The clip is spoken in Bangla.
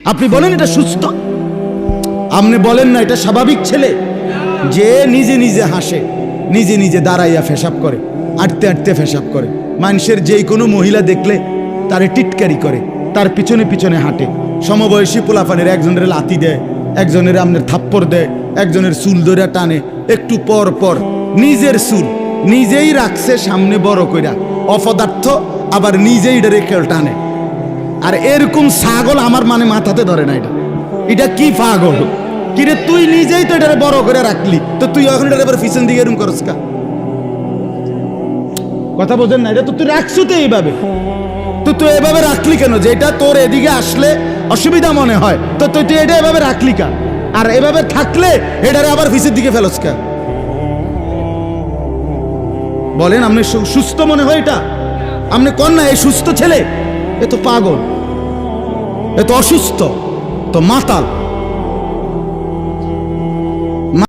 আপনি বলেন এটা সুস্থ? আপনি বলেন না এটা স্বাভাবিক ছেলে যে নিজে নিজে হাসে, নিজে নিজে দাঁড়াইয়া পেশাব করে, আটতে আটতে পেশাব করে, মানুষের যেই কোনো মহিলা দেখলে তারে টিটকারি করে, তার পিছনে পিছনে হাঁটে, সমবয়সী পোলাপানের একজনের লাথি দেয়, একজনের আপনার থাপ্পড় দেয়, একজনের চুল ধরে টানে, একটু পর পর নিজের চুল নিজেই রাখছে সামনে বড় কইরা অপদার্থ, আবার নিজেই এটা রেখে টানে। আর এরকম ছাগল আমার মানে মাথাতে ধরে না। এটা কি পাগল? কিরে তুই নিজেই তো এটা বড় করে রাখলি, তো তুই এখন এটা এবার পিছন দিকে এরকম করস কা? কথা বোঝেন না? এটা তো তুই রাখছো তো এইভাবে, তো তুই এভাবে রাখলি কেন? যে এটা তোর এদিকে আসলে অসুবিধা মনে হয়, তো তুই এটা এভাবে রাখলি কা? আর এভাবে থাকলে এটারে আবার পিছের দিকে ফেলস কা? বলেন, আপনি সুস্থ মনে হয় এটা? আপনি কন না এই সুস্থ ছেলে? এ তো পাগল, এ তো অসুস্থ, তো মাতাল।